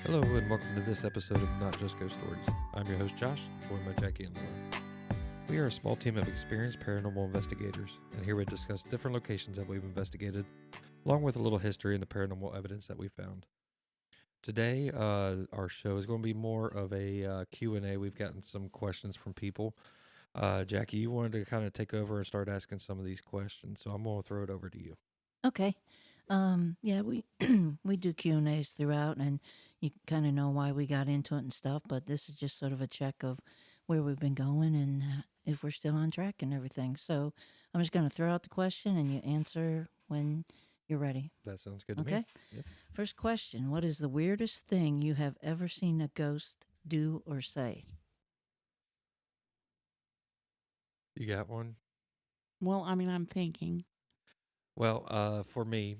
Hello and welcome to this episode of Not Just Ghost Stories. I'm your host Josh, joined by Jackie and Laura. We are a small team of experienced paranormal investigators, and here we discuss different locations that we've investigated, along with a little history and the paranormal evidence that we found. Today, our show is going to be more of a Q&A. We've gotten some questions from people. Jackie, you wanted to kind of take over and start asking some of these questions, so I'm going to throw it over to you. Okay. Yeah, we we do Q&As throughout, and you kind of know why we got into it and stuff, but this is just sort of a check of where we've been going and if we're still on track and everything. So I'm just going to throw out the question and you answer when you're ready. That sounds good to me. Okay? Yep. First question, what is the weirdest thing you have ever seen a ghost do or say? You got one? Well, I'm thinking. Well, for me,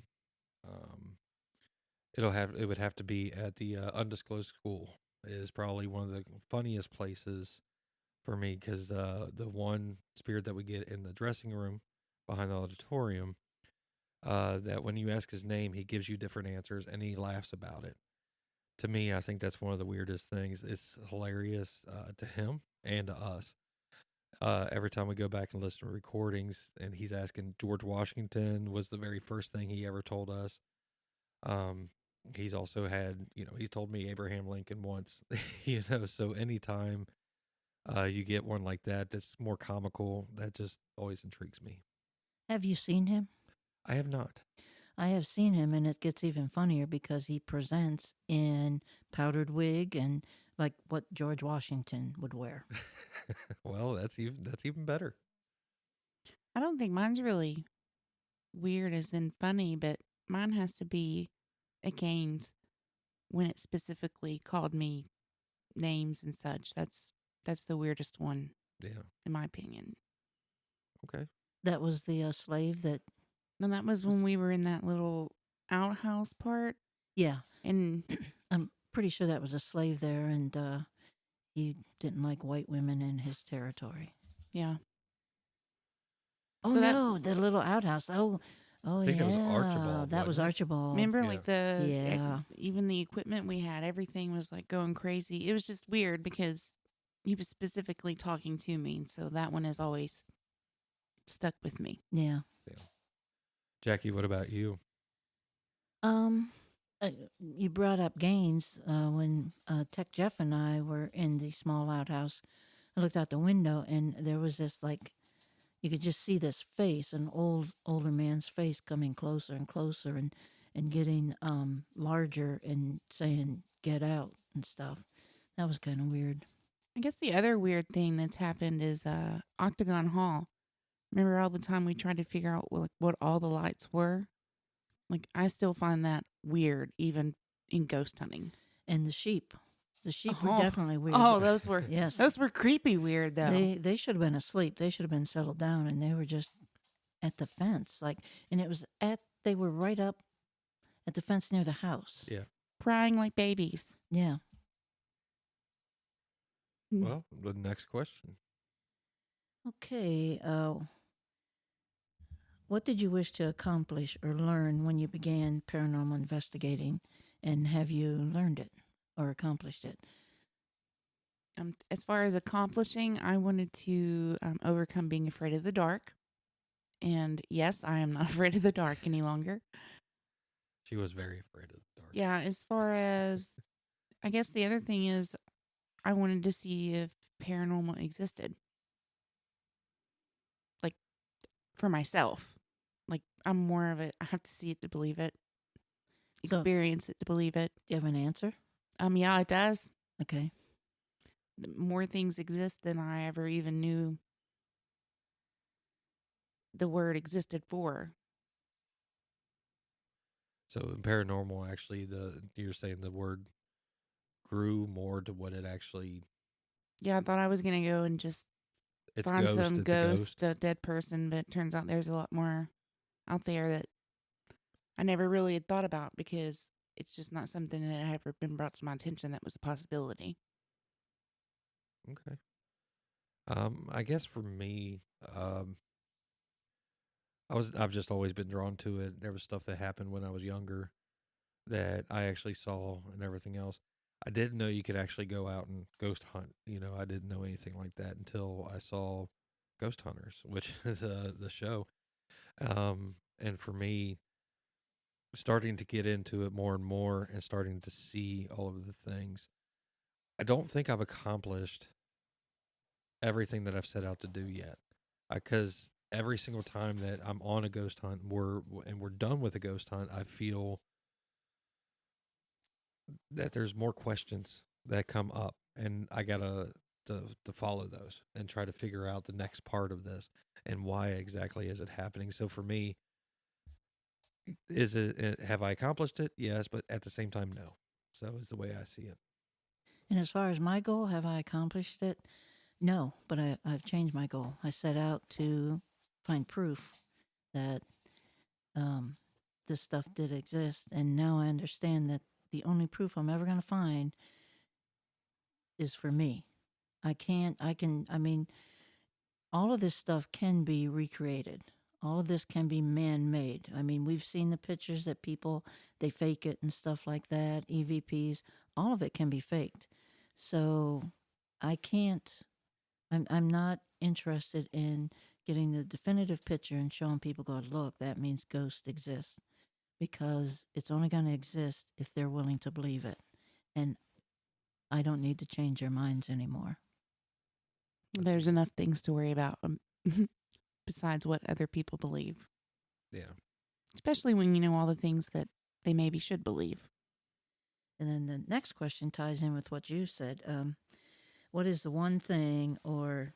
um, it would have to be at the undisclosed school. It is probably one of the funniest places for me because the one spirit that we get in the dressing room behind the auditorium, that when you ask his name, he gives you different answers and he laughs about it. To me, I think that's one of the weirdest things. It's hilarious to him and to us. Every time we go back and listen to recordings, and he's asking George Washington was the very first thing he ever told us. Um, he's also had, he's told me Abraham Lincoln once, so anytime you get one like that that's more comical, that just always intrigues me. Have you seen him? I have not. I have seen him, and it gets even funnier because he presents in powdered wig and like what George Washington would wear. Well, that's even better. I don't think mine's really weird as in funny, but mine has to be at Gaines when it specifically called me names and such. That's the weirdest one, Yeah. in my opinion. Okay. That was the slave that, No, that was when we were in that little outhouse part, yeah, and I'm pretty sure that was a slave there, and he didn't like white women in his territory. yeah. Oh So that- no, the little outhouse. Oh, I think yeah, it was Archibald, that was wasn't it? Archibald. Remember, Yeah. like the Yeah. even the equipment we had, everything was like going crazy. It was just weird because he was specifically talking to me, so that one has always stuck with me. Yeah. Jackie, what about you? Um, you brought up Gaines when Tech Jeff and I were in the small outhouse. I looked out the window, and there was this like you could just see this face, an older man's face coming closer and closer and getting larger and saying get out and stuff. That was kind of weird. I guess the other weird thing that's happened is Octagon Hall. Remember all the time we tried to figure out what all the lights were? Like, I still find that weird, even in ghost hunting. And the sheep were Oh. definitely weird. Oh, those were Yes. those were creepy weird though. They should have been asleep. They should have been settled down, and they were just at the fence. And it was they were right up at the fence near the house. Yeah. Crying like babies. Yeah. Well, the next question. Okay. What did you wish to accomplish or learn when you began paranormal investigating, and have you learned it or accomplished it? As far as accomplishing, I wanted to overcome being afraid of the dark. And yes, I am not afraid of the dark any longer. She was very afraid of the dark. Yeah, as far as, I guess the other thing is, I wanted to see if paranormal existed. Like, for myself. Like, I'm more of it, I have to see it to believe it. So- Experience it to believe it. Do you have an answer? Yeah, it does. Okay. More things exist than I ever even knew the word existed for. So in paranormal, actually, you're saying the word grew more to what it actually. Yeah, I thought I was going to go and just It's find ghost. some It's a ghost, a dead person, but it turns out there's a lot more out there that I never really had thought about because it's just not something that had ever been brought to my attention that was a possibility. Okay. I guess for me, I've just always been drawn to it. There was stuff that happened when I was younger that I actually saw and everything else. I didn't know you could actually go out and ghost hunt. I didn't know anything like that until I saw Ghost Hunters, which is the show. And for me, starting to get into it more and more and starting to see all of the things, I don't think I've accomplished everything that I've set out to do yet. Because every single time that I'm on a ghost hunt, we're done with a ghost hunt, I feel that there's more questions that come up, and I gotta to follow those and try to figure out the next part of this and why exactly is it happening. So for me, is it have I accomplished it? Yes, but at the same time, no. So is the way I see it. And as far as my goal, have I accomplished it? No, but I've changed my goal. I set out to find proof that um, this stuff did exist, and now I understand that the only proof I'm ever going to find is for me. I mean, all of this stuff can be recreated. All of this can be man made. I mean, we've seen the pictures that people, they fake it and stuff like that, EVPs, all of it can be faked. So I can't, I'm not interested in getting the definitive picture and showing people, go, look, that means ghosts exist, because it's only going to exist if they're willing to believe it. And I don't need to change their minds anymore. There's enough things to worry about besides what other people believe, Yeah. especially when you know all the things that they maybe should believe. And then the next question ties in with what you said. What is the one thing or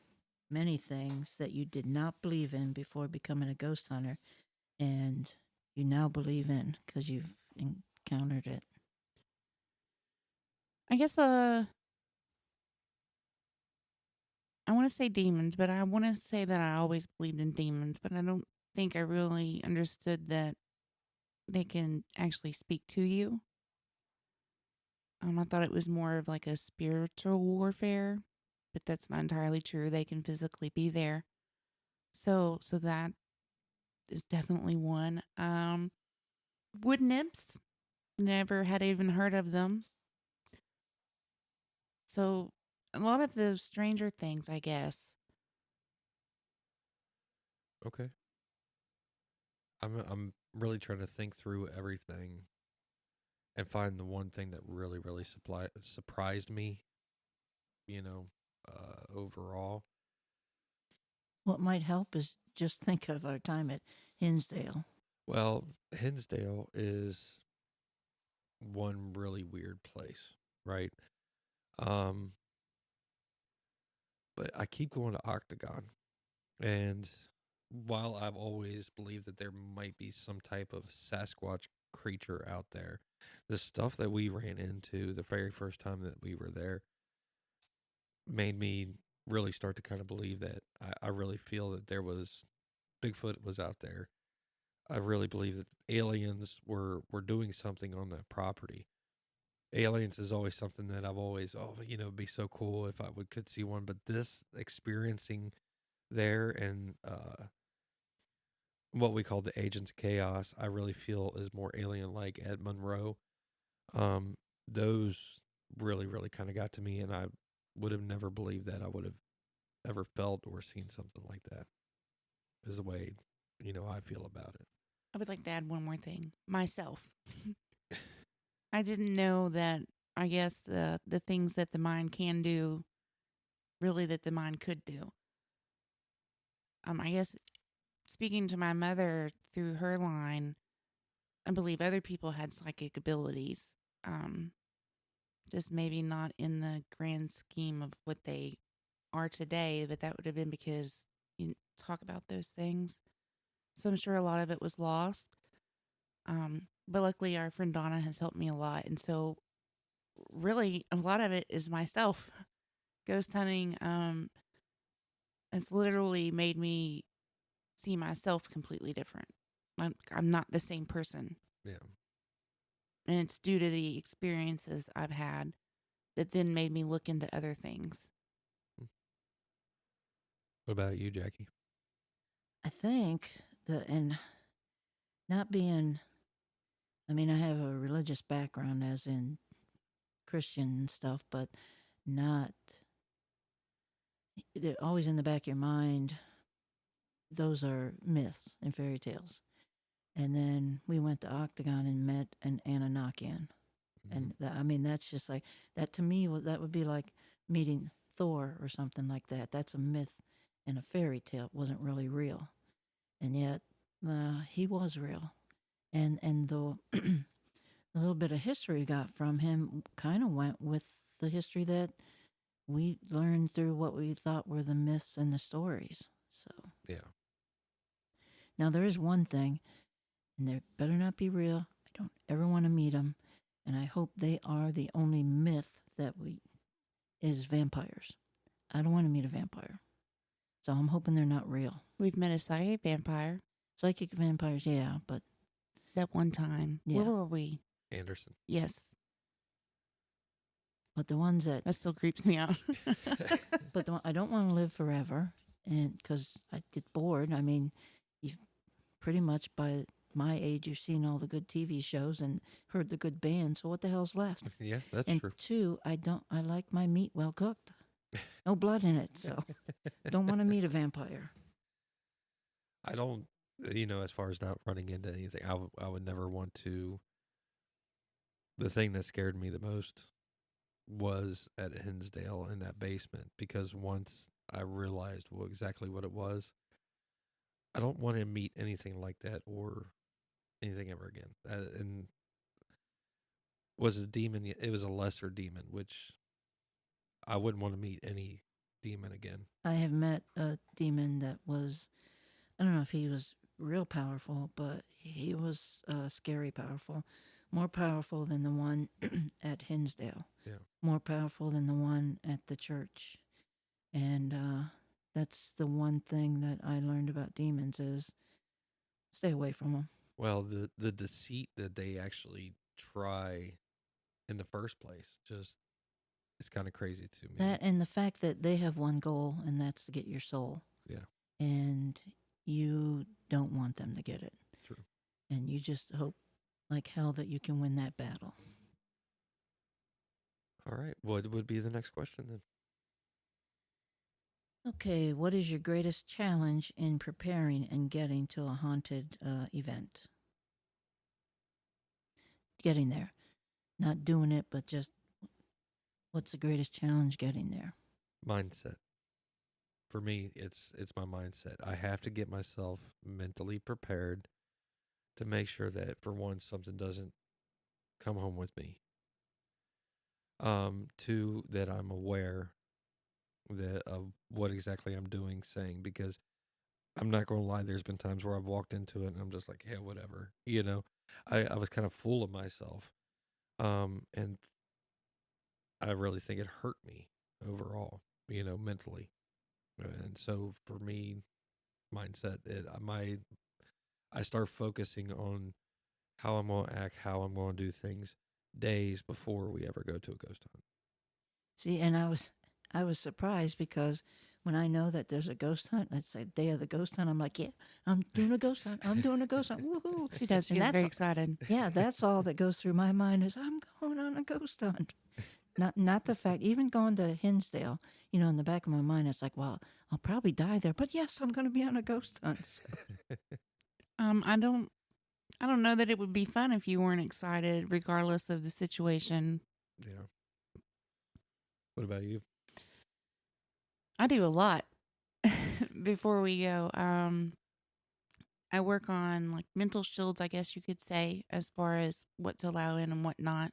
many things that you did not believe in before becoming a ghost hunter and you now believe in because you've encountered it? I guess I want to say demons, but I want to say that I always believed in demons, but I don't think I really understood that they can actually speak to you. I thought it was more of like a spiritual warfare, but that's not entirely true. They can physically be there. So that is definitely one. Wood nymphs, never had even heard of them. So a lot of the stranger things, I guess. Okay. I'm really trying to think through everything and find the one thing that really surprised me. Overall. What might help is just think of our time at Hinsdale. Well, Hinsdale is one really weird place, right? Um, but I keep going to Octagon, and while I've always believed that there might be some type of Sasquatch creature out there, the stuff that we ran into the very first time that we were there made me really start to kind of believe that I really feel that there was Bigfoot was out there. I really believe that aliens were doing something on that property. Aliens is always something that I've always, it'd be so cool if I could see one. But this experiencing there and what we call the Agents of Chaos, I really feel is more alien like at Monroe. Those really kind of got to me, and I would have never believed that I would have ever felt or seen something like that. Is the way I feel about it. I would like to add one more thing. Myself. I didn't know that, I guess, the things that the mind can do, really that the mind could do. I guess speaking to my mother through her line, I believe other people had psychic abilities. Just maybe not in the grand scheme of what they are today, but that would have been because you talk about those things. So I'm sure a lot of it was lost. But luckily our friend Donna has helped me a lot. And so really a lot of it is myself. Ghost hunting has literally made me see myself completely different. I'm not the same person. Yeah. And it's due to the experiences I've had that then made me look into other things. What about you, Jackie? I think and not being, I mean, I have a religious background, as in Christian and stuff, but not. They're always in the back of your mind. Those are myths and fairy tales. And then we went to Octagon and met an Anunnakian. And I mean, that's just like that to me. That would be like meeting Thor or something like that. That's a myth and a fairy tale. It wasn't really real, and yet he was real. And the the little bit of history we got from him kind of went with the history that we learned through what we thought were the myths and the stories. So Yeah. now there is one thing, and they better not be real. I don't ever want to meet them. And I hope they are the only myth that is vampires. I don't want to meet a vampire. So I'm hoping they're not real. We've met a psychic vampire Psychic vampires, yeah, but that one time. Yeah. Where were we? Anderson. Yes. the ones that That still creeps me out. I don't want to live forever, and because I get bored. I mean, you've pretty much by my age, you've seen all the good TV shows and heard the good bands. So what the hell's left? Yeah, that's And true. two, I like my meat well cooked, no blood in it. So don't want to meet a vampire. I don't, as far as not running into anything, I would never want to. The thing that scared me the most was at Hinsdale in that basement, because once I realized exactly what it was, I don't want to meet anything like that or anything ever again. And was a demon. It was a lesser demon, which I wouldn't want to meet any demon again. I have met a demon that was, I don't know if he was real powerful, but he was scary powerful. More powerful than the one at Hinsdale. Yeah. More powerful than the one at the church. And that's the one thing that I learned about demons is stay away from them. Well, the deceit that they actually try in the first place just it's kind of crazy to me. That and the fact that they have one goal, and that's to get your soul. Yeah. And you don't want them to get it. True. And you just hope like hell that you can win that battle. All right. What would be the next question then? Okay, what is your greatest challenge in preparing and getting to a haunted event? Getting there. Not doing it, but just what's the greatest challenge getting there? Mindset. For me, it's my mindset. I have to get myself mentally prepared to make sure that for one, something doesn't come home with me. Two, that I'm aware of what exactly I'm doing, saying, because I'm not going to lie. There's been times where I've walked into it and I'm just like, yeah, whatever. I was kind of full of myself. And I really think it hurt me overall, mentally. And so for me, mindset, I start focusing on how I'm going to act, how I'm going to do things days before we ever go to a ghost hunt. See, and I was surprised because when I know that there's a ghost hunt, it's a day of the ghost hunt. I'm like, yeah, I'm doing a ghost hunt. I'm doing a ghost hunt. Woohoo! She does. She And gets that's very all- excited. Yeah, that's all that goes through my mind is I'm going on a ghost hunt. Not the fact, even going to Hinsdale, in the back of my mind, it's like, well, I'll probably die there, but yes, I'm going to be on a ghost hunt. So. I don't know that it would be fun if you weren't excited, regardless of the situation. Yeah. What about you? I do a lot before we go. I work on like mental shields, I guess you could say, as far as what to allow in and what not.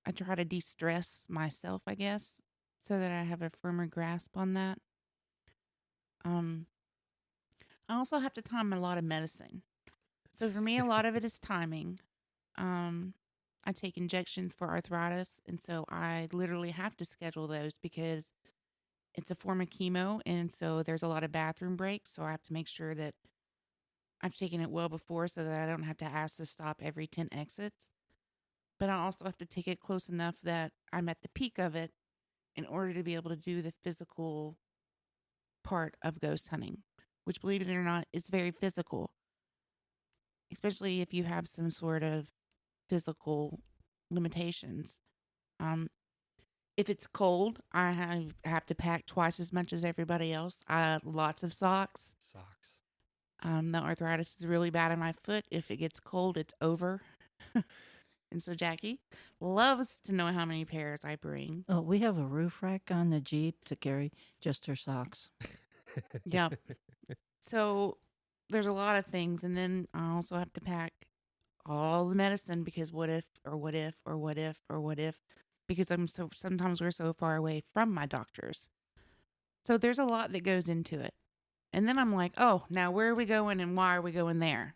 I try to de-stress myself, I guess, so that I have a firmer grasp on that. I also have to time a lot of medicine. So for me, a lot of it is timing. I take injections for arthritis, and so I literally have to schedule those because it's a form of chemo, and so there's a lot of bathroom breaks. So I have to make sure that I've taken it well before so that I don't have to ask to stop every 10 exits. But I also have to take it close enough that I'm at the peak of it in order to be able to do the physical part of ghost hunting, which, believe it or not, is very physical, especially if you have some sort of physical limitations. If it's cold, I have to pack twice as much as everybody else. Lots of socks. Socks. The arthritis is really bad in my foot. If it gets cold, it's over. And so Jackie loves to know how many pairs I bring. Oh, we have a roof rack on the Jeep to carry just her socks. Yep. So there's a lot of things. And then I also have to pack all the medicine because what if, or what if, or what if, or what if, because sometimes we're so far away from my doctors. So there's a lot that goes into it. And then I'm like, oh, now where are we going and why are we going there?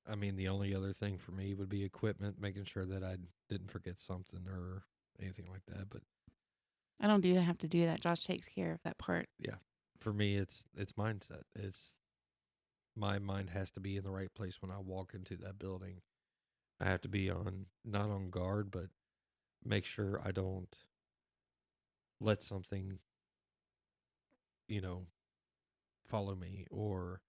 I mean, the only other thing for me would be equipment, making sure that I didn't forget something or anything like that. But I don't have to do that. Josh takes care of that part. yeah, for me, it's mindset. It's my mind has to be in the right place when I walk into that building. I have to be not on guard, but make sure I don't let something, follow me or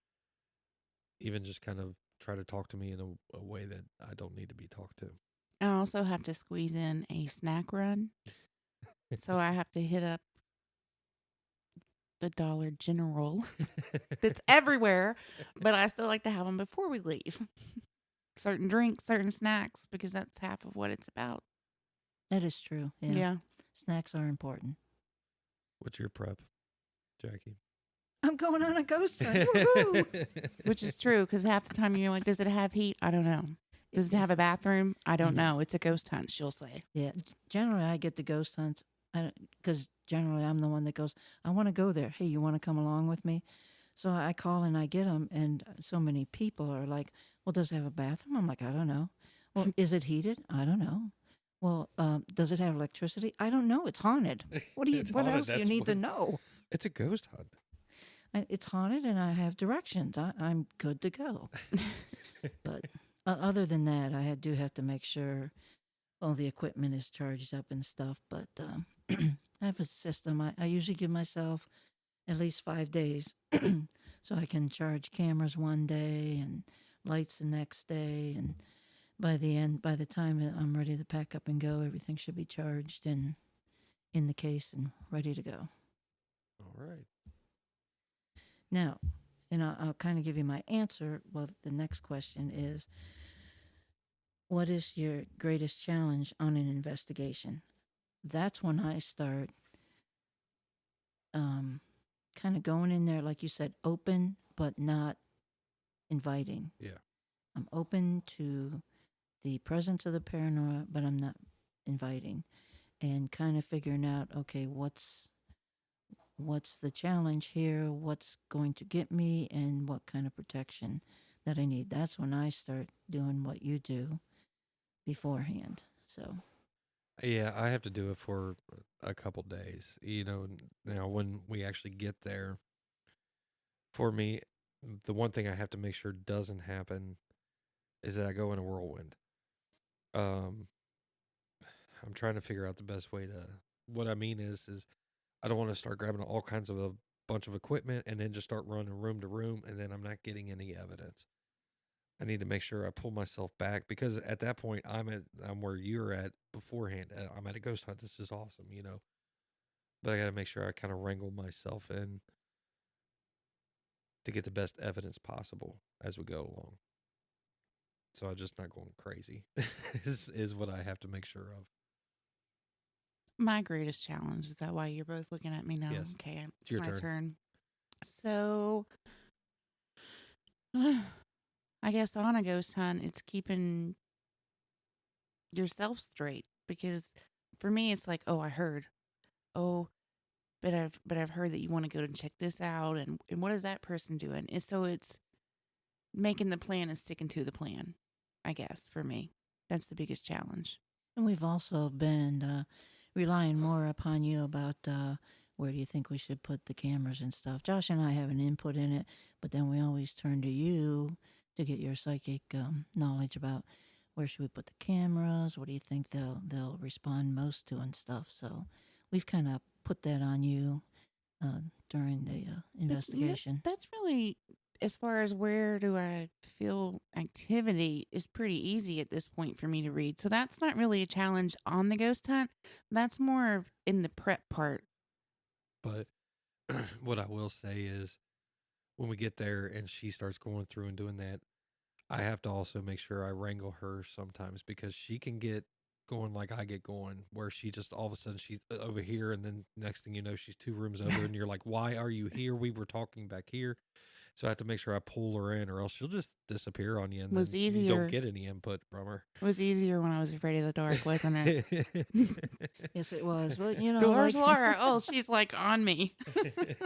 even just kind of try to talk to me in a way that I don't need to be talked to. I also have to squeeze in a snack run. So I have to hit up the Dollar General that's everywhere, but I still like to have them before we leave. Certain drinks, certain snacks, because that's half of what it's about. That is true. Yeah. Snacks are important. What's your prep, Jackie? I'm going on a ghost hunt. Woohoo! Which is true, because half the time you're like, does it have heat? I don't know. Does it have a bathroom? I don't know. It's a ghost hunt, she'll say. Yeah. Generally, I get the ghost hunts because generally I'm the one that goes, I want to go there. Hey, you want to come along with me? So I call and I get them. And so many people are like, well, does it have a bathroom? I'm like, I don't know. Well, is it heated? I don't know. Well, does it have electricity? I don't know. It's haunted. What It's what haunted. else do you That's need to what- know? It's a ghost hunt. It's haunted and I have directions. I'm good to go. But other than that, I do have to make sure all the equipment is charged up and stuff. But I have a system. I usually give myself at least 5 days so I can charge cameras one day and lights the next day. And by the time that I'm ready to pack up and go, everything should be charged and in the case and ready to go. All right. Now, and I'll kind of give you my answer. Well, the next question is, what is your greatest challenge on an investigation? That's when I start kind of going in there, like you said, open, but not inviting. Yeah. I'm open to the presence of the paranoia, but I'm not inviting. And kind of figuring out, okay, what's the challenge here, what's going to get me, and what kind of protection that I need. That's when I start doing what you do beforehand. So Yeah, I have to do it for a couple days. Now when we actually get there, for me, the one thing I have to make sure doesn't happen is that I go in a whirlwind. Um, I'm trying to figure out the best way to. What I mean is I don't want to start grabbing all kinds of a bunch of equipment and then just start running room to room, and then I'm not getting any evidence. I need to make sure I pull myself back because at that point I'm where you're at beforehand. I'm at a ghost hunt. This is awesome, But I got to make sure I kind of wrangle myself in to get the best evidence possible as we go along. So I'm just not going crazy. is what I have to make sure of. My greatest challenge, is that why you're both looking at me now? Yes. Okay, it's your my turn. turn. So, I guess on a ghost hunt, it's keeping yourself straight, because for me, it's like, oh, I heard, oh, but I've heard that you want to go and check this out, and what is that person doing? And so it's making the plan and sticking to the plan. I guess for me, that's the biggest challenge. and we've also been relying more upon you about where do you think we should put the cameras and stuff. Josh and I have an input in it, but then we always turn to you to get your psychic knowledge about where should we put the cameras. What do you think they'll respond most to and stuff. So we've kind of put that on you during the investigation. That's really, as far as where do I feel activity is pretty easy at this point for me to read. So that's not really a challenge on the ghost hunt. That's more of in the prep part. But what I will say is when we get there and she starts going through and doing that, I have to also make sure I wrangle her sometimes because she can get going like I get going, where she just all of a sudden she's over here, and then next thing you know, she's 2 rooms over, and you're like, why are you here? We were talking back here. So I have to make sure I pull her in, or else she'll just disappear on you, and Was then you easier. don't get any input from her. It was easier when I was afraid of the dark, wasn't it? Yes, it was. Well, you know, Where's like Laura? Oh, she's like on me.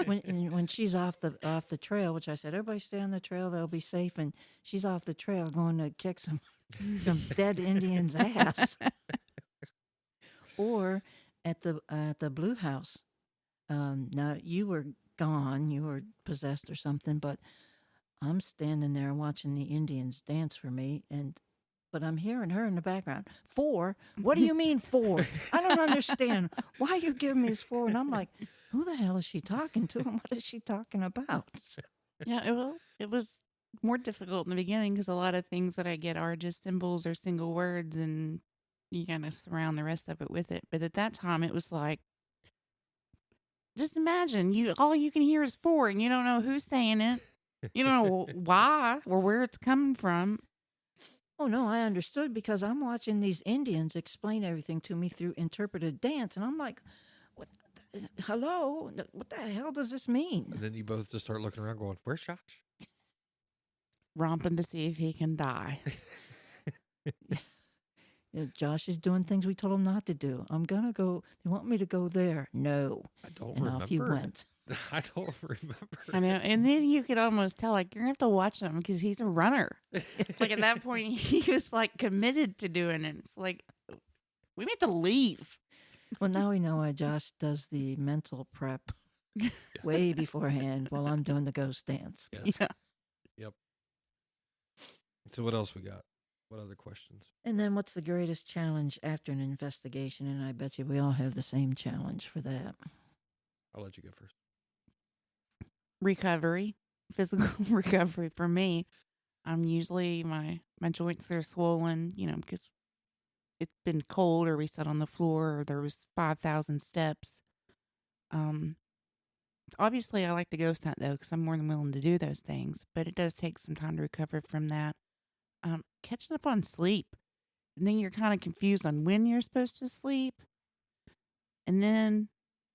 when she's off the trail, which I said, everybody stay on the trail, they'll be safe, and she's off the trail going to kick some dead Indian's ass. Or at the Blue House. Now you were gone, you were possessed or something, but I'm standing there watching the Indians dance for me, but I'm hearing her in the background. 4? What do you mean 4? I don't understand. Why are you giving me this 4? And I'm like, who the hell is she talking to, and what is she talking about? Yeah, it was more difficult in the beginning because a lot of things that I get are just symbols or single words, and you kind of surround the rest of it with it. But at that time, it was like, just imagine all you can hear is 4, and you don't know who's saying it. You don't know why or where it's coming from. Oh, no, I understood because I'm watching these Indians explain everything to me through interpreted dance, and I'm like, hello? What the hell does this mean? And then you both just start looking around going, where's Josh? Romping to see if he can die. Josh is doing things we told him not to do. I'm going to go. They want me to go there. No. I don't And remember. off you went. I don't remember. I know. And then you could almost tell, like, you're going to have to watch him because he's a runner. Like, at that point, he was, like, committed to doing it. It's like, we have to leave. Well, now we know why Josh does the mental prep way beforehand while I'm doing the ghost dance. Yes. Yeah. Yep. So what else we got? What other questions? And then what's the greatest challenge after an investigation? And I bet you we all have the same challenge for that. I'll let you go first. Recovery, physical recovery for me. I'm usually, my joints are swollen, because it's been cold or we sat on the floor or there was 5,000 steps. Obviously I like the ghost hunt though, because I'm more than willing to do those things, but it does take some time to recover from that. Catching up on sleep, and then you're kind of confused on when you're supposed to sleep. And then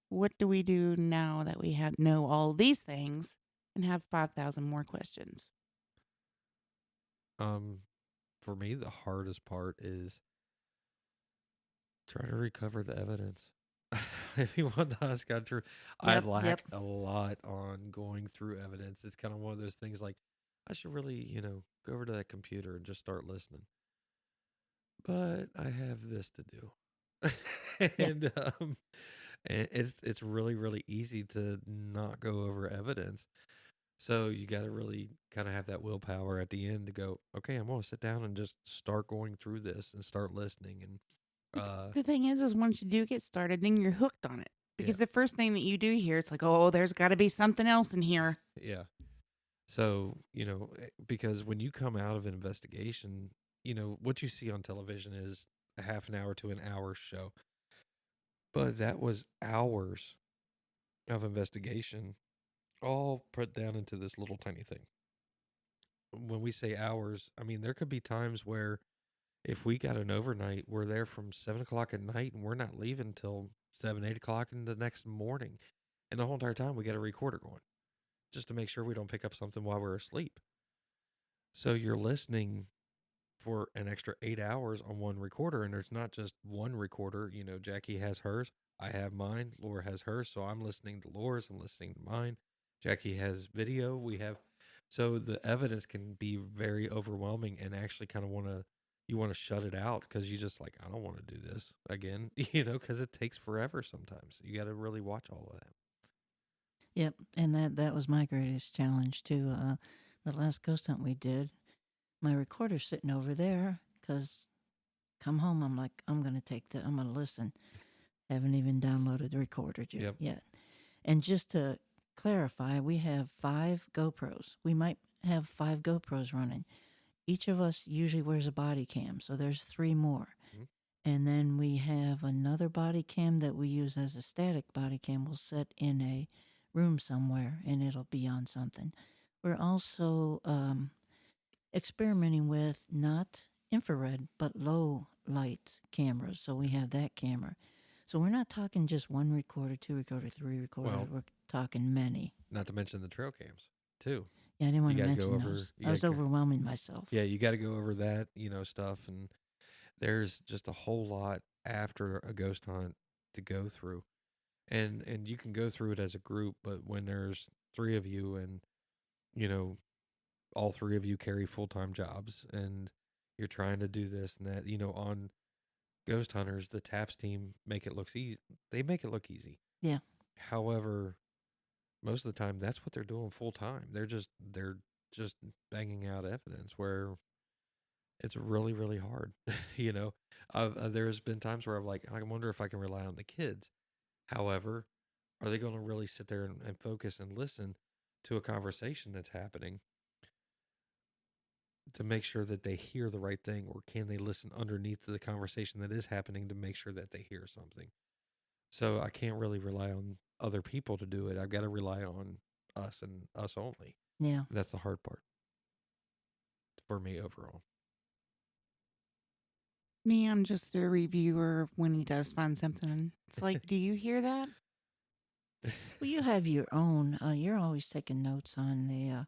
what do we do now that we know all these things and have 5,000 more questions? For me, the hardest part is trying to recover the evidence. If you want the honest God truth, I lack a lot on going through evidence. It's kind of one of those things like, I should really, go over to that computer and just start listening. But I have this to do. And it's really, really easy to not go over evidence. So you got to really kind of have that willpower at the end to go, okay, I'm going to sit down and just start going through this and start listening. And the thing is once you do get started, then you're hooked on it. Because the first thing that you do here, it's like, oh, there's got to be something else in here. Yeah. So, because when you come out of an investigation, what you see on television is a half an hour to an hour show. But that was hours of investigation, all put down into this little tiny thing. When we say hours, I mean, there could be times where if we got an overnight, we're there from 7 o'clock at night and we're not leaving until 7, 8 o'clock in the next morning. And the whole entire time we got a recorder going just to make sure we don't pick up something while we're asleep. So you're listening for an extra 8 hours on one recorder, and there's not just one recorder. Jackie has hers, I have mine, Laura has hers, so I'm listening to Laura's, I'm listening to mine. Jackie has video, so the evidence can be very overwhelming and actually kind of you want to shut it out because you just like, I don't want to do this again, because it takes forever sometimes. You got to really watch all of that. Yep, and that was my greatest challenge too. The last ghost hunt we did, my recorder's sitting over there because come home, I'm like, I'm going to listen. Haven't even downloaded the recorder yet. And just to clarify, we have 5 GoPros. We might have 5 GoPros running. Each of us usually wears a body cam, so there's 3 more. Mhm. And then we have another body cam that we use as a static body cam. We'll set in a room somewhere and it'll be on something. We're also experimenting with not infrared, but low light cameras. So we have that camera. So we're not talking just 1 recorder, 2 recorder, 3 recorders. Well- We're talking many. Not to mention the trail cams too. Yeah, I didn't want to gotta go mention over- those. you I was gotta go- overwhelming myself. Yeah, you got to go over that, stuff, and there's just a whole lot after a ghost hunt to go through, and you can go through it as a group, but when there's 3 of you, and all 3 of you carry full-time jobs, and you're trying to do this and that, on Ghost Hunters, the TAPS team make it look easy. They make it look easy. Yeah. However, most of the time, that's what they're doing full time. They're just banging out evidence where it's really, really hard. There's been times where I'm like, I wonder if I can rely on the kids. However, are they going to really sit there and focus and listen to a conversation that's happening to make sure that they hear the right thing, or can they listen underneath the conversation that is happening to make sure that they hear something? So I can't really rely on other people to do it. I've got to rely on us and us only. Yeah. That's the hard part for me overall. Me, I'm just a reviewer when he does find something. It's like, do you hear that? Well, you have your own. You're always taking notes on the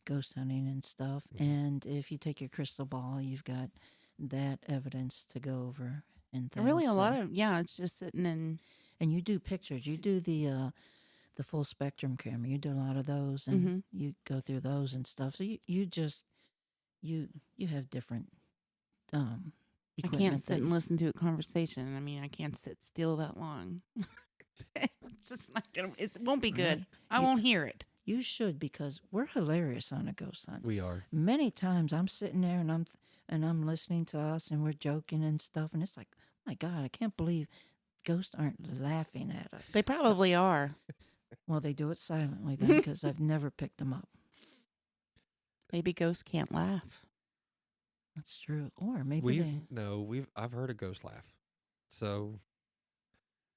ghost hunting and stuff. Mhm. And if you take your crystal ball, you've got that evidence to go over and things. Really, a so- lot of, yeah, it's just sitting in. And you do pictures. You do the full spectrum camera. You do a lot of those, and Mhm. you go through those and stuff. So you just you have different I equipment. can't that sit and listen to a conversation. I mean, I can't sit still that long. It's just not gonna. It won't be good. Right. I You- won't hear it. You should, because we're hilarious on a ghost hunt. We are. Many times I'm sitting there and I'm listening to us and we're joking and stuff, and it's like, my God, I can't believe ghosts aren't laughing at us. They probably are. Well, they do it silently then, because I've never picked them up. Maybe ghosts can't laugh. That's true. Or maybe I've heard a ghost laugh. So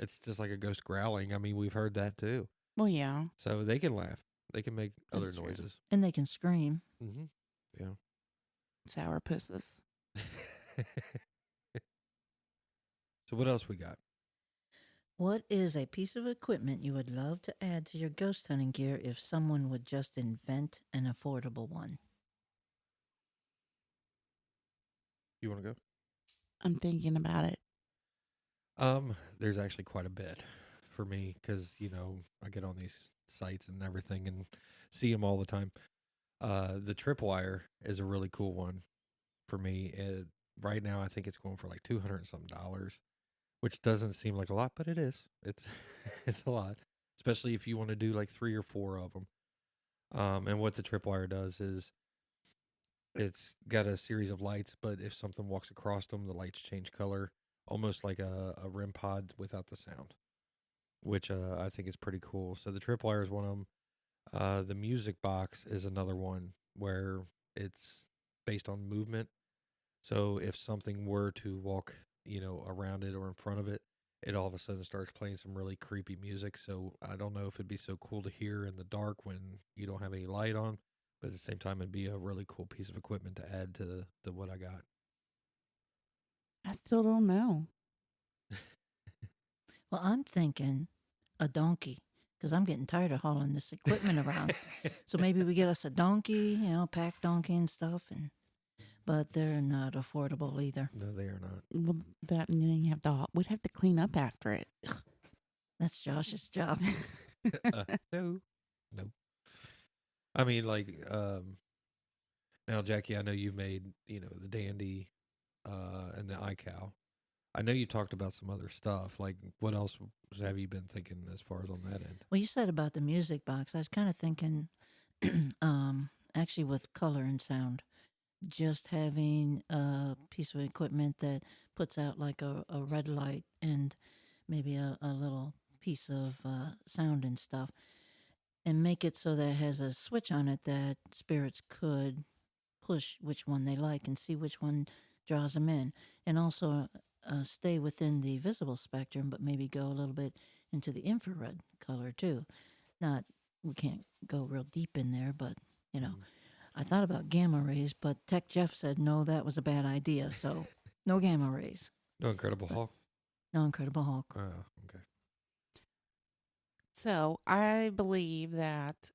it's just like a ghost growling. I mean, we've heard that too. Well, yeah. So they can laugh. They can make other That's true. noises. and they can scream. Mm-hmm. Yeah. Sour pusses. So what else we got? What is a piece of equipment you would love to add to your ghost hunting gear if someone would just invent an affordable one? You want to go? I'm thinking about it. There's actually quite a bit for me because I get on these sites and everything and see them all the time. The tripwire is a really cool one for me. Right now, I think it's going for like $200 and some, which doesn't seem like a lot, but it is. It's it's a lot, especially if you want to do like 3 or 4 of them. And what the tripwire does is it's got a series of lights, but if something walks across them, the lights change color, almost like a REM pod without the sound, which I think is pretty cool. So the tripwire is one of them. The music box is another one where it's based on movement. So if something were to walk, around it or in front of it, it all of a sudden starts playing some really creepy music. So I don't know if it'd be so cool to hear in the dark when you don't have any light on, but at the same time, it'd be a really cool piece of equipment to add to what I got. I still don't know. Well, I'm thinking a donkey, because I'm getting tired of hauling this equipment around. So maybe we get us a donkey, pack donkey and stuff, but they're not affordable either. No, they are not. Well, that and then you have to. We'd have to clean up after it. That's Josh's job. No. I mean, like, now, Jackie, I know you've made, the Dandy and the iCow. I know you talked about some other stuff. Like, what else have you been thinking as far as on that end? Well, you said about the music box. I was kind of thinking, actually, with color and sound, just having a piece of equipment that puts out like a red light and maybe a little piece of sound and stuff. and make it so that it has a switch on it that spirits could push which one they like and see which one draws them in, and also stay within the visible spectrum, but maybe go a little bit into the infrared color too. Not we can't go real deep in there, but you know, I thought about gamma rays, but Tech Jeff said no, that was a bad idea. So no gamma rays, No Incredible Hulk. no Incredible Hulk. Oh, okay. So I believe that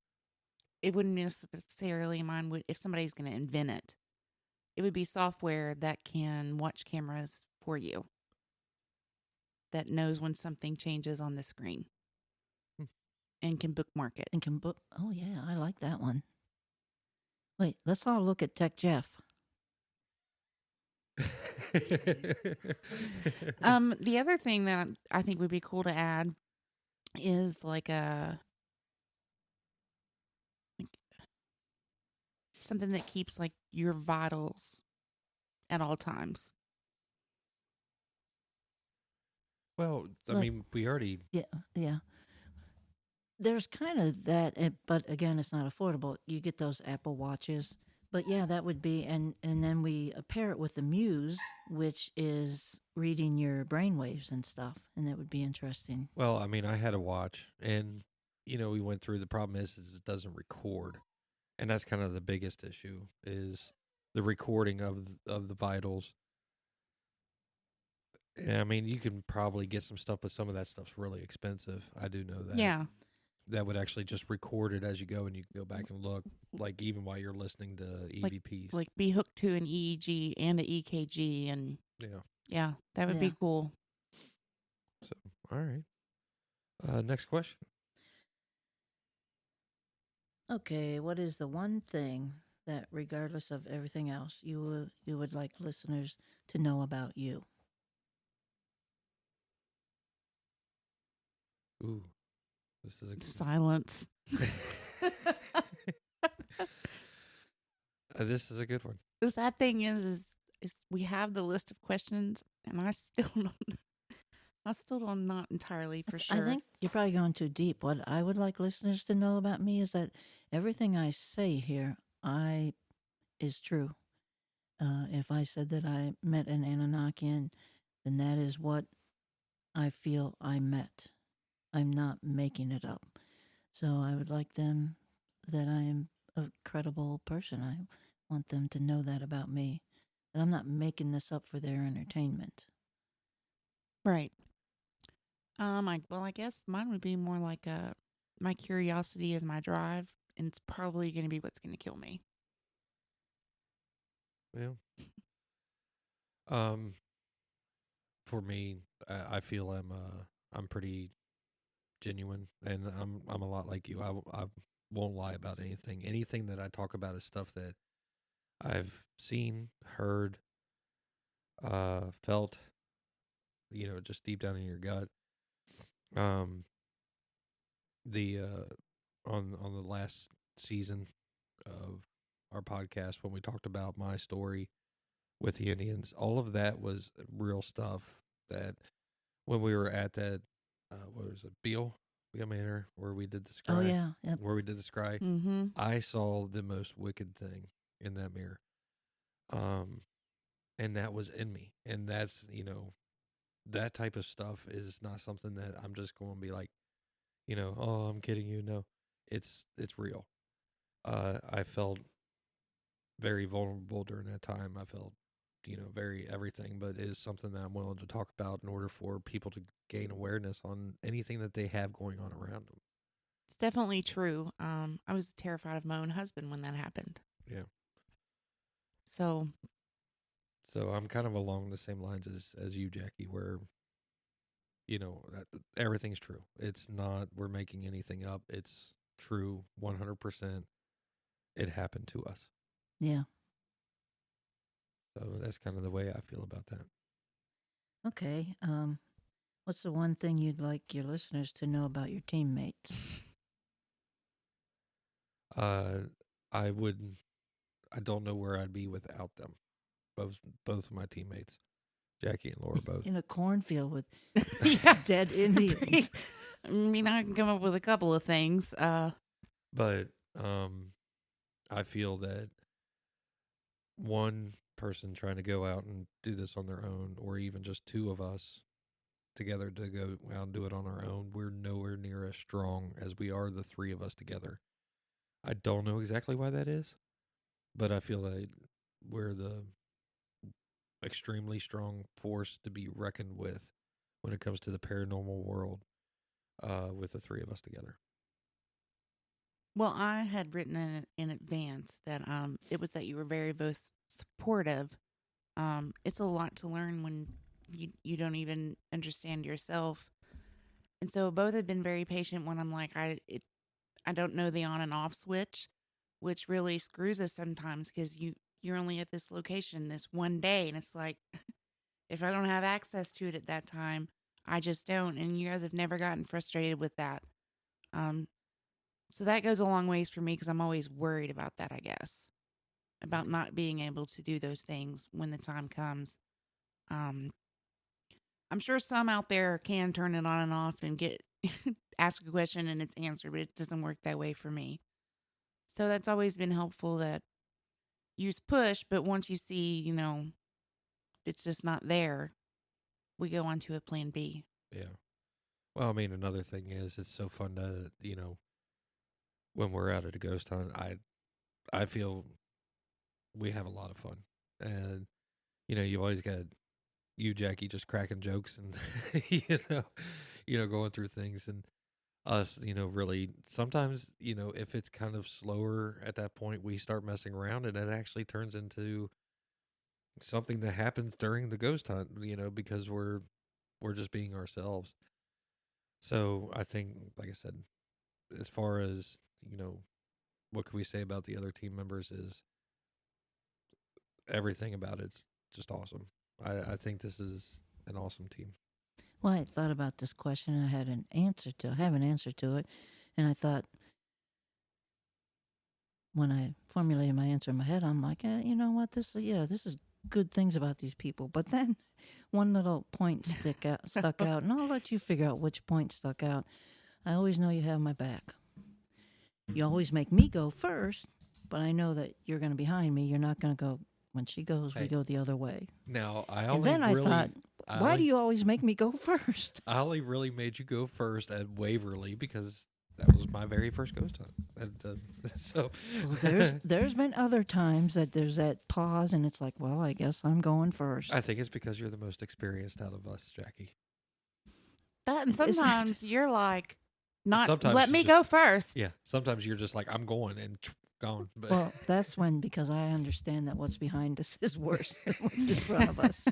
it wouldn't necessarily mind if somebody's going to invent it. It would be software that can watch cameras for you, that knows when something changes on the screen, and can bookmark it. And can book. Oh yeah, I like that one. Wait, let's all look at Tech Jeff. The other thing that I think would be cool to add is like something that keeps like your vitals at all times. Well, I Like- mean, we already. Yeah. There's kind of that, but again, it's not affordable. You get those Apple Watches, but yeah, that would be, and then we pair it with the Muse, which is reading your brainwaves and stuff, and that would be interesting. Well, I mean, I had a watch, and we went through. The problem is it doesn't record, and that's kind of the biggest issue is the recording of the vitals. And, I mean, you can probably get some stuff, but some of that stuff's really expensive. I do know that. Yeah. That would actually just record it as you go, and you can go back and look, like even while you're listening to EVPs. Like be hooked to an EEG and an EKG, and yeah. That would be cool. So, all right. Next question. Okay, what is the one thing that, regardless of everything else, you would like listeners to know about you? Ooh, this is a Silence. this is a good one. The sad thing is we have the list of questions, and I still am not entirely for sure. I think you're probably going too deep. What I would like listeners to know about me is that everything I say here is true. If I said that I met an Anunnakian, then that is what I feel I met. I'm not making it up. So I would like them that I am a credible person. I want them to know that about me. That I'm not making this up for their entertainment. Right. I guess mine would be more like my curiosity is my drive, and it's probably going to be what's going to kill me. Yeah. For me, I feel I'm pretty genuine, and I'm a lot like you. I won't lie about anything. Anything that I talk about is stuff that I've seen, heard, felt, just deep down in your gut. On the last season of our podcast, when we talked about my story with the Indians, all of that was real stuff that when we were at that what was it, Beale Manor, where we did the scry. Oh yeah, yep. Where we did the scry. Mm-hmm. I saw the most wicked thing in that mirror. And that was in me. And that's, that type of stuff is not something that I'm just going to be like, oh, I'm kidding you. No, it's real. I felt very vulnerable during that time. I felt, very everything, but it is something that I'm willing to talk about in order for people to gain awareness on anything that they have going on around them. It's definitely true. I was terrified of my own husband when that happened. Yeah. So I'm kind of along the same lines as you, Jackie, where, that everything's true. It's not, we're making anything up. It's true 100%. It happened to us. Yeah. So that's kind of the way I feel about that. Okay. What's the one thing you'd like your listeners to know about your teammates? I don't know where I'd be without them. Both of my teammates, Jackie and Laura, both. In a cornfield with yeah. dead Indians. I mean, I can come up with a couple of things. But I feel that one person trying to go out and do this on their own, or even just two of us together to go out and do it on our own, we're nowhere near as strong as we are the three of us together. I don't know exactly why that is, but I feel like we're the extremely strong force to be reckoned with when it comes to the paranormal world, with the three of us together. Well, I had written in advance that it was that you were very supportive. It's a lot to learn when you don't even understand yourself, and so both have been very patient when I'm like I don't know the on and off switch, which really screws us sometimes because you're only at this location this one day, and it's like if I don't have access to it at that time, I just don't. And you guys have never gotten frustrated with that. Um, so that goes a long ways for me because I'm always worried about that, I guess, about not being able to do those things when the time comes. Um, I'm sure some out there can turn it on and off and get ask a question and it's answered, but it doesn't work that way for me. So that's always been helpful that use push, but once you see, it's just not there, we go on to a plan B. Yeah. Well, I mean, another thing is it's so fun to, when we're out at a ghost hunt, I feel we have a lot of fun. And, you always got you, Jackie, just cracking jokes and, going through things, and us, really sometimes, if it's kind of slower at that point, we start messing around and it actually turns into something that happens during the ghost hunt, because we're just being ourselves. So I think, like I said, as far as, what can we say about the other team members is everything about it's just awesome. I think this is an awesome team. Well, I thought about this question. I had an answer to. I have an answer to it, and I thought when I formulated my answer in my head, I'm like, you know what? This is good things about these people. But then one little point stuck out, and I'll let you figure out which point stuck out. I always know you have my back. You always make me go first, but I know that you're going to be behind me. You're not going to go when she goes. We Hey. go the other way. Now, I And only then I really, thought, I why do only, you always make me go first? I only really made you go first at Waverly because that was my very first ghost hunt. And, so Well, there's been other times that there's that pause, and it's like, well, I guess I'm going first. I think it's because you're the most experienced out of us, Jackie. That and Is that- sometimes you're like, not Sometimes let you me just- go first. Yeah, sometimes you're just like, I'm going, and gone. But Well, that's when, because I understand that what's behind us is worse than what's in front of us.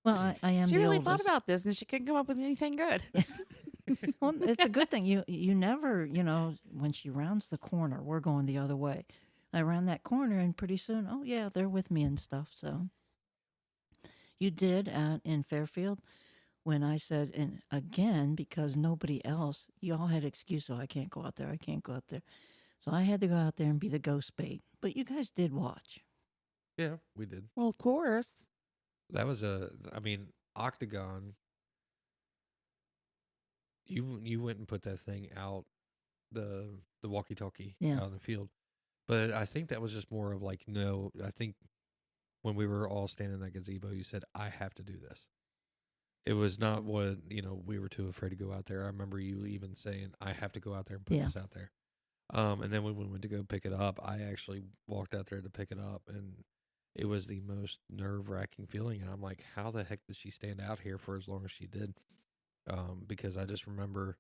Well, I am She the really oldest. thought about this and she couldn't come up with anything good. Well, it's a good thing. You never, when she rounds the corner, we're going the other way. I round that corner, and pretty soon, oh yeah, they're with me and stuff. So you did in Fairfield when I said, and again, because nobody else, you all had excuse. Oh, I can't go out there. I can't go out there. So I had to go out there and be the ghost bait. But you guys did watch. yeah, we did. Well, of course. That was Octagon. You went and put that thing out, the walkie-talkie Yeah. out in the field. But I think that was just more of like, no, I think when we were all standing in that gazebo, you said, I have to do this. It was not what, we were too afraid to go out there. I remember you even saying, I have to go out there and put Yeah. this out there. And then when we went to go pick it up, I actually walked out there to pick it up, and it was the most nerve-wracking feeling. And I'm like, how the heck did she stand out here for as long as she did? Because I just remember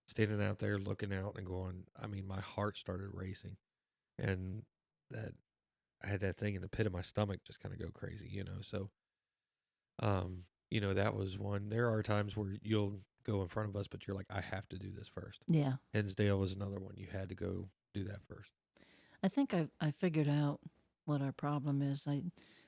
standing out there looking out and going, my heart started racing, and that I had that thing in the pit of my stomach just kind of go crazy, so that was one. There are times where you'll go in front of us, but you're like, I have to do this first. Yeah. Hinsdale was another one. You had to go do that first. I think I figured out what our problem is. I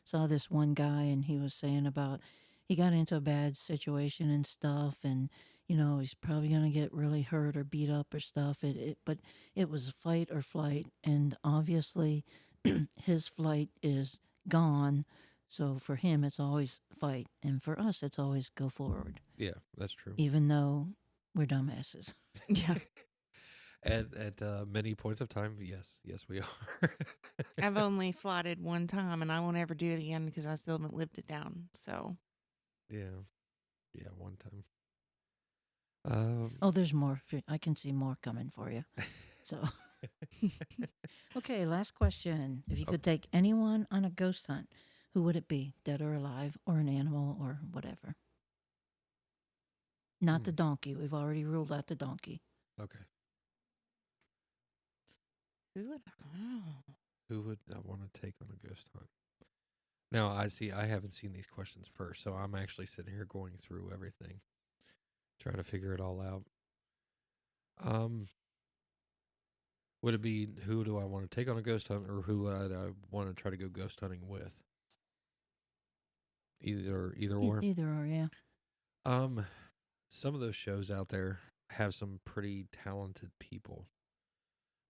saw this one guy, and he was saying about he got into a bad situation and stuff, and he's probably gonna get really hurt or beat up or stuff. But it was fight or flight, and obviously his flight is gone. So for him, it's always fight, and for us, it's always go forward. Yeah, that's true. Even though we're dumbasses. Yeah. At many points of time, yes, we are. I've only floated one time, and I won't ever do it again because I still haven't lived it down. So, Yeah, yeah, one time. Um, Oh, there's more. I can see more coming for you. So, okay, last question. If you Oh. could take anyone on a ghost hunt, who would it be? Dead or alive, or an animal, or whatever? Not the Hmm, donkey. We've already ruled out the donkey. okay, who would? Oh. who would I want to take on a ghost hunt? Now I see. I haven't seen these questions first, so I'm actually sitting here going through everything, trying to figure it all out. Um, would it be who do I want to take on a ghost hunt, or who would I want to try to go ghost hunting with? Either or. Either or, yeah. Um, some of those shows out there have some pretty talented people.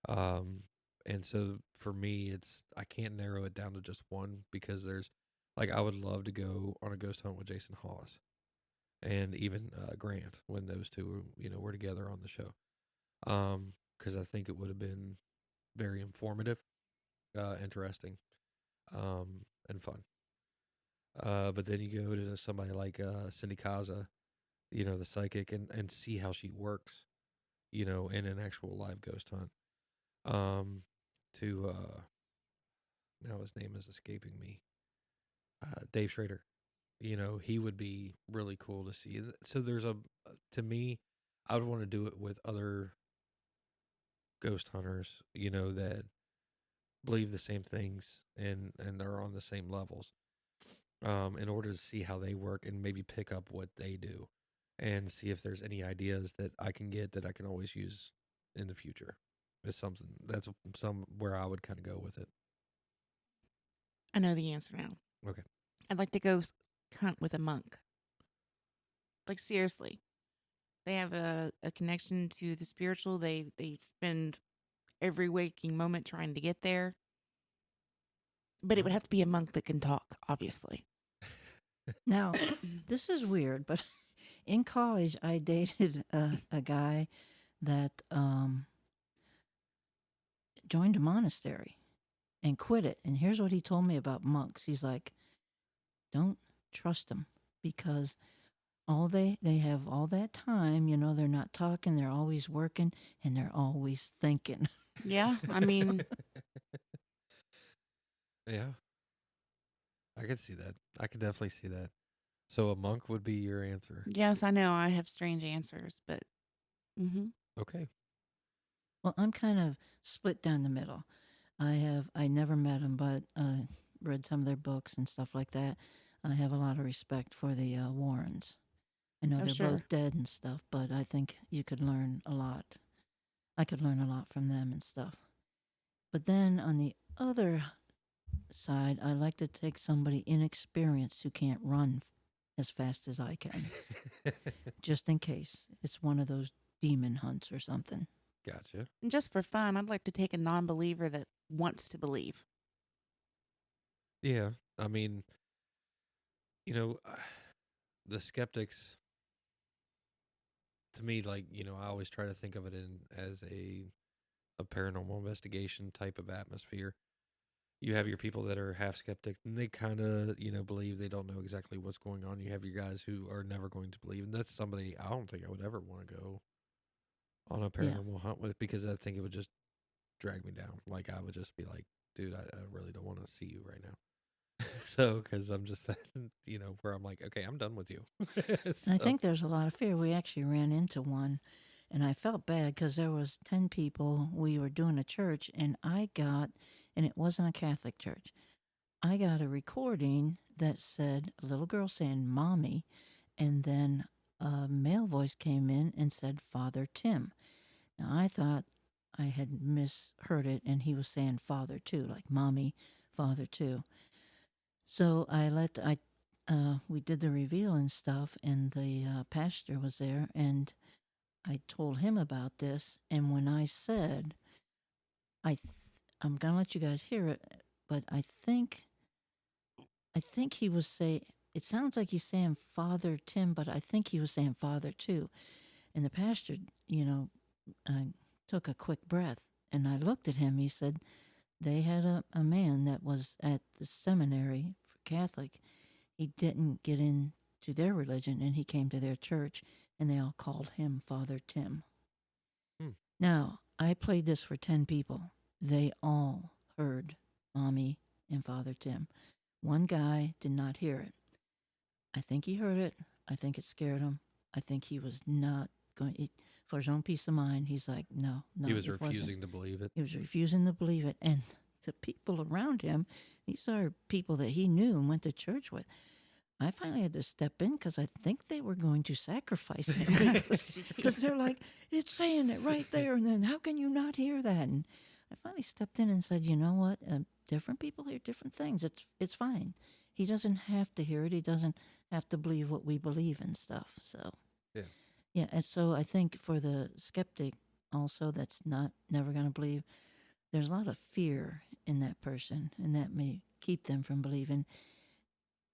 Um, and so for me, it's I can't narrow it down to just one because there's like I would love to go on a ghost hunt with Jason Hawes and even Grant when those two were together on the show. Because I think it would have been very informative, interesting, and fun. But then you go to somebody like Cindy Kaza, the psychic, and see how she works, in an actual live ghost hunt. Um, to now his name is escaping me. Dave Schrader. He would be really cool to see. So there's to me, I would want to do it with other ghost hunters, that believe the same things and are on the same levels. In order to see how they work and maybe pick up what they do and see if there's any ideas that I can get that I can always use in the future. Is something that's where I would kind of go with it. I know the answer now. Okay. I'd like to go hunt with a monk. Like, seriously. They have a connection to the spiritual. They spend every waking moment trying to get there. But it would have to be a monk that can talk, obviously. Now, this is weird, but in college, I dated a guy that joined a monastery and quit it. And here's what he told me about monks. He's like, don't trust them because they have all that time, they're not talking, they're always working, and they're always thinking. Yeah, I mean, Yeah, I could see that. I could definitely see that. So a monk would be your answer. yes, I know I have strange answers, but Okay. Well, I'm kind of split down the middle. I never met them, but read some of their books and stuff like that. I have a lot of respect for the Warrens. I know Oh, they're sure. both dead and stuff, but I think you could learn a lot. I could learn a lot from them and stuff. But then on the other side, I like to take somebody inexperienced who can't run as fast as I can, just in case it's one of those demon hunts or something. Gotcha. And just for fun, I'd like to take a non-believer that wants to believe. Yeah. I mean, you know, the skeptics, to me, like, I always try to think of it as a paranormal investigation type of atmosphere. You have your people that are half skeptic and they kind of, believe they don't know exactly what's going on. You have your guys who are never going to believe. And that's somebody I don't think I would ever want to go on a Yeah. paranormal hunt with because I think it would just drag me down. Like, I would just be like, dude, I really don't want to see you right now. So, because I'm just that, where I'm like, okay, I'm done with you. And I So, think there's a lot of fear. We actually ran into one, and I felt bad because there was 10 people. We were doing a church, and and it wasn't a Catholic church. I got a recording that said a little girl saying "mommy," and then a male voice came in and said "Father Tim." Now I thought I had misheard it, and he was saying "father" too, like "mommy, father" too. So we did the reveal and stuff, and the pastor was there, and I told him about this. And when I said, I'm gonna let you guys hear it, but I think he was saying, it sounds like he's saying Father Tim, but I think he was saying Father too. And the pastor, took a quick breath. And I looked at him. He said, they had a man that was at the seminary for Catholic. He didn't get into their religion, and he came to their church, and they all called him Father Tim. Now, I played this for 10 people. They all heard Mommy and Father Tim. One guy did not hear it. I think he heard it. I think it scared him. I think he was not going, for his own peace of mind, he's like, no. He was it wasn't. refusing to believe it. He was refusing to believe it. And the people around him, these are people that he knew and went to church with. I finally had to step in because I think they were going to sacrifice him. Because they're like, it's saying it right there. And then how can you not hear that? And I finally stepped in and said, you know what? Different people hear different things. It's fine. He doesn't have to hear it. He doesn't have to believe what we believe and stuff. So, yeah. And so I think for the skeptic also that's never going to believe, there's a lot of fear in that person, and that may keep them from believing.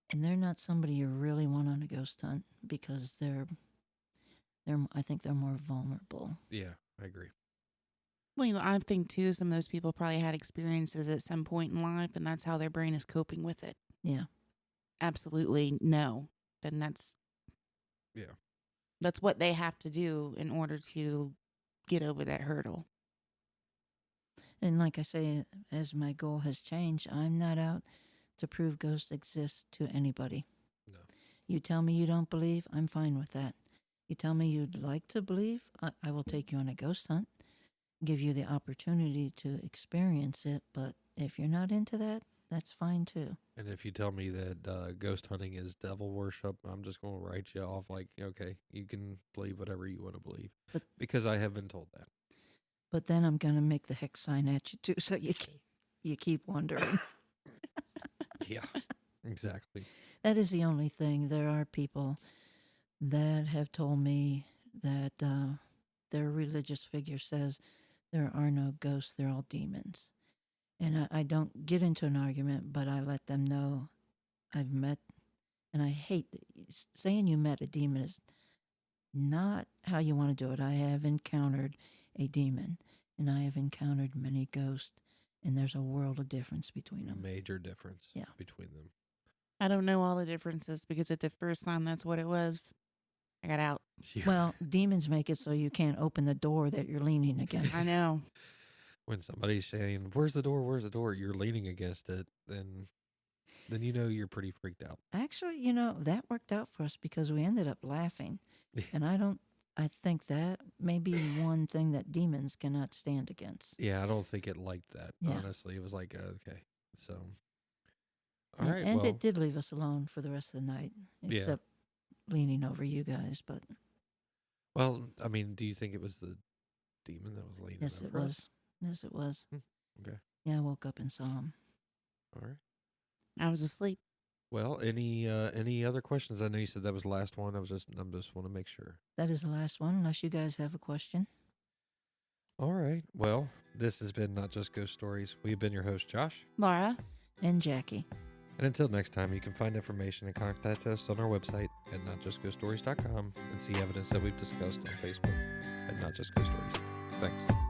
And they're not somebody you really want on a ghost hunt because I think they're more vulnerable. Yeah, I agree. Well, I think too, some of those people probably had experiences at some point in life, and that's how their brain is coping with it. Yeah. Absolutely no. Then that's what they have to do in order to get over that hurdle. And like I say, as my goal has changed, I'm not out to prove ghosts exist to anybody. No. You tell me you don't believe, I'm fine with that. You tell me you'd like to believe, I will take you on a ghost hunt, give you the opportunity to experience it. But if you're not into that, that's fine too. And if you tell me that ghost hunting is devil worship, I'm just going to write you off like, okay, you can believe whatever you want to believe. Because I have been told that. But then I'm going to make the hex sign at you too, so you keep wondering. Yeah, exactly. That is the only thing. There are people that have told me that their religious figure says there are no ghosts, they're all demons. And I don't get into an argument, but I let them know I've met, and I hate saying you met a demon is not how you want to do it. I have encountered a demon, and I have encountered many ghosts, and there's a world of difference between them. Major difference between them. I don't know all the differences because at the first time that's what it was. I got out. Well, demons make it so you can't open the door that you're leaning against. I know. When somebody's saying, where's the door, you're leaning against it, then you know you're pretty freaked out. Actually, that worked out for us because we ended up laughing. And I think that may be one thing that demons cannot stand against. Yeah, I don't think it liked that, honestly. It was like, okay, so. All right, and it did leave us alone for the rest of the night, except leaning over you guys. But well, I mean, do you think it was the demon that was leaning over us? Yes, it was. Okay. Yeah, I woke up and saw him. All right. I was asleep. Well, any other questions? I know you said that was the last one. I just want to make sure. That is the last one, unless you guys have a question. All right. Well, this has been Not Just Ghost Stories. We've been your host, Josh, Laura, and Jackie. And until next time, you can find information and contact us on our website at notjustghoststories.com and see evidence that we've discussed on Facebook at Not Just Ghost Stories. Thanks.